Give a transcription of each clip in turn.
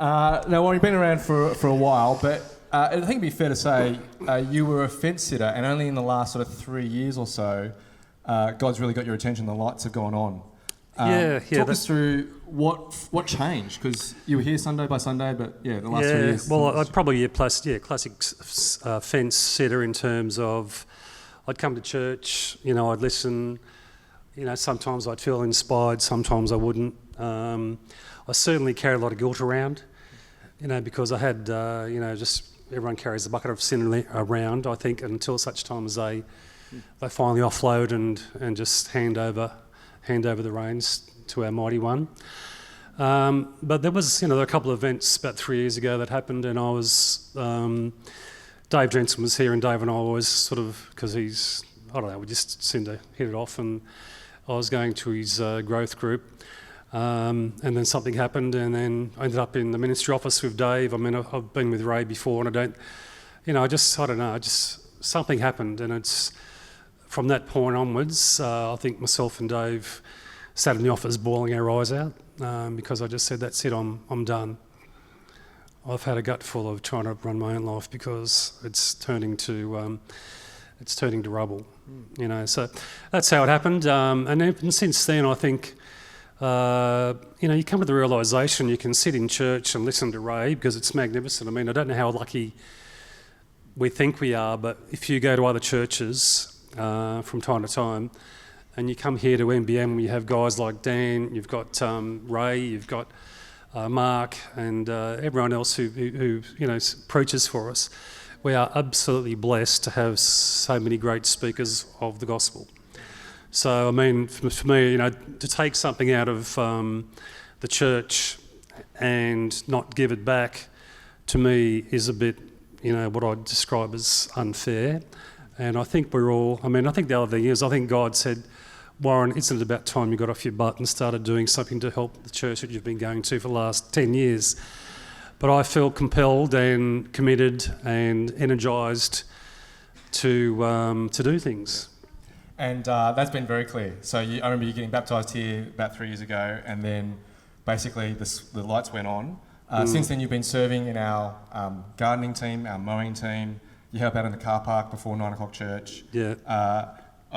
Now, well, you've been around for a while, but I think it'd be fair to say you were a fence sitter, and only in the last sort of 3 years or so, God's really got your attention. The lights have gone on. Talk us through what changed, because you were here Sunday by Sunday, but the last 3 years. Well, I'd probably classic fence sitter in terms of I'd come to church, I'd listen. Sometimes I'd feel inspired, sometimes I wouldn't. I certainly carried a lot of guilt around, because I had, just everyone carries a bucket of sin around, I think, until such time as they finally offload and just hand over the reins to our mighty one. But there was, there were a couple of events about 3 years ago that happened, and I was, Dave Jensen was here, and Dave and I always sort of, because he's, I don't know, we just seemed to hit it off, and I was going to his growth group, and then something happened, and then I ended up in the ministry office with Dave. I mean, I've been with Ray before, and I don't know, something happened, and it's from that point onwards, I think myself and Dave sat in the office bawling our eyes out, because I just said, that's it, I'm done. I've had a gut full of trying to run my own life because it's turning to rubble, So that's how it happened, and even since then, I think, you come to the realisation you can sit in church and listen to Ray because it's magnificent. I mean, I don't know how lucky we think we are, but if you go to other churches from time to time, and you come here to MBM, you have guys like Dan, you've got Ray, you've got Mark, and everyone else who preaches for us. We are absolutely blessed to have so many great speakers of the gospel. So, I mean, for me, to take something out of the church and not give it back, to me, is a bit, what I'd describe as unfair. And I think I think the other thing is, I think God said, Warren, isn't it about time you got off your butt and started doing something to help the church that you've been going to for the last 10 years? But I feel compelled and committed and energised to do things. And that's been very clear. So I remember you getting baptised here about 3 years ago, and then basically the lights went on. Since then, you've been serving in our gardening team, our mowing team. You help out in the car park before 9 o'clock church. Yeah.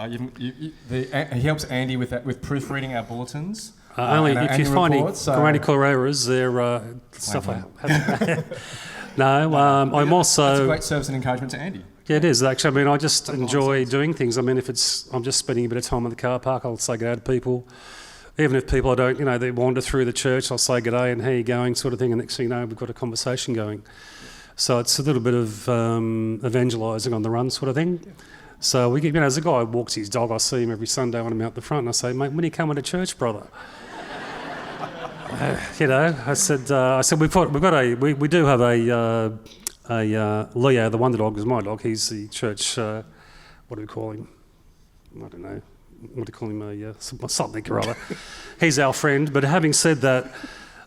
He helps Andy with that, with proofreading our bulletins. Only if you find any grammatical errors, they're stuff I have. No, I'm also... It's a great service and encouragement to Andy. Yeah, it is, actually. I mean, I just enjoy doing things. I mean, if I'm just spending a bit of time in the car park, I'll say good day to people. Even if people I don't, they wander through the church, I'll say good day and how you going, sort of thing, and next thing you know, we've got a conversation going. So it's a little bit of evangelising on the run sort of thing. So we get, as a guy who walks his dog, I see him every Sunday when I'm out the front, and I say, mate, when are you coming to church, brother? I said we do have a Leo, the wonder dog, is my dog. He's the church. What do we call him? I don't know. What do you call him? Something or other. He's our friend. But having said that,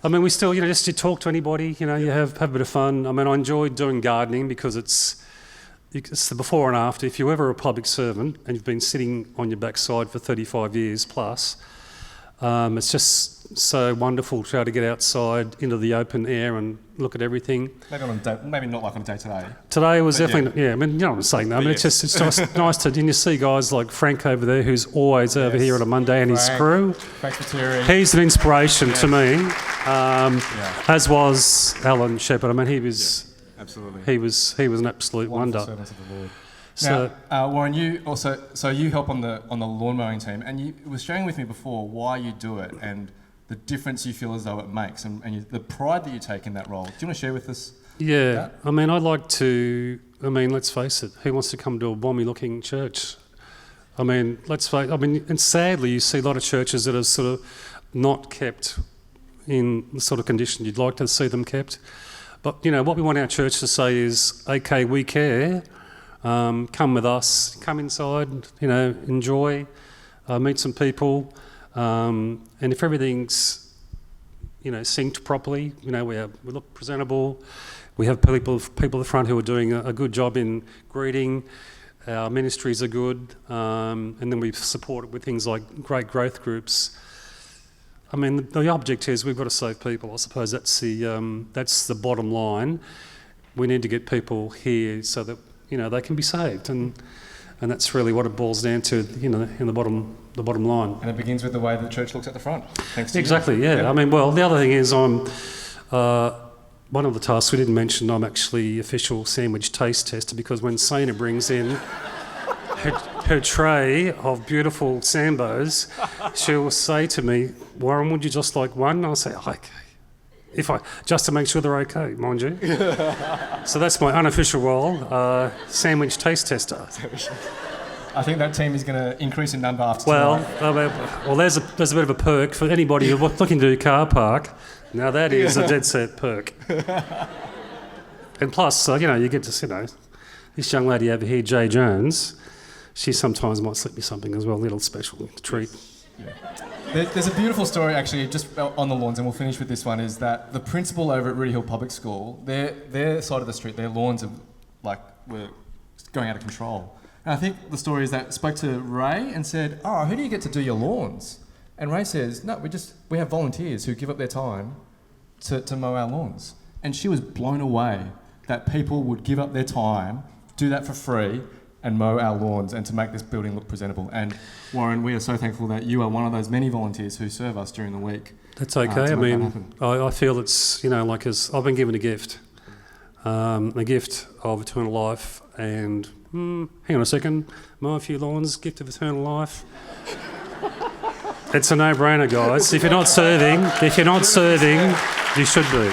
I mean, we still, just to talk to anybody. You have a bit of fun. I mean, I enjoy doing gardening because it's the before and after. If you're ever a public servant and you've been sitting on your backside for 35 years plus, it's just so wonderful to try to get outside into the open air and look at everything. Maybe not like on a day today. Today was definitely, I mean, you know what I'm saying though. I mean, it's just nice to, and you see guys like Frank over there who's always over here on a Monday, and his crew. Frank Materi. He's an inspiration to me, as was Alan Shepherd. I mean, he was... Absolutely. He was an absolute wonder. Servants of the Lord. So, now, Warren, you help on the lawn mowing team, and you were sharing with me before why you do it and the difference you feel as though it makes, and the pride that you take in that role. Do you want to share with us? Yeah, that? I mean, I'd like to. I mean, let's face it. Who wants to come to a bomby-looking church? I mean, and sadly, you see a lot of churches that are sort of not kept in the sort of condition you'd like to see them kept. But what we want our church to say is, okay, we care. Come with us. Come inside. Enjoy. Meet some people. And if everything's, synced properly, we look presentable. We have people at the front who are doing a good job in greeting. Our ministries are good, and then we support it with things like great growth groups. I mean, the object is we've got to save people. I suppose that's the bottom line. We need to get people here so that they can be saved, and that's really what it boils down to. In the bottom line. And it begins with the way the church looks at the front. Thanks to Exactly. you. Yeah. Yep. I mean, well, the other thing is one of the tasks we didn't mention. I'm actually official sandwich taste tester, because when Sana brings in her tray of beautiful sambos, she'll say to me, "Warren, would you just like one?" And I'll say, "Okay." Just to make sure they're okay, mind you. So that's my unofficial role, sandwich taste tester. I think that team is going to increase in number after tonight. There's a bit of a perk for anybody who's looking to do car park. Now that is a dead set perk. And plus, you get to, this young lady over here, Jay Jones, she sometimes might slip me something as well, a little special treat. Yeah. There's a beautiful story actually just on the lawns, and we'll finish with this one, is that the principal over at Rudy Hill Public School, their side of the street, their lawns were going out of control. And I think the story is that spoke to Ray and said, "Oh, who do you get to do your lawns?" And Ray says, "No, we have volunteers who give up their time to mow our lawns." And she was blown away that people would give up their time, do that for free, and mow our lawns and to make this building look presentable. And Warren, we are so thankful that you are one of those many volunteers who serve us during the week. That's okay. I feel it's, as I've been given a gift of eternal life, and hang on a second, mow a few lawns, gift of eternal life. It's a no-brainer, guys. If you're not serving, you should be.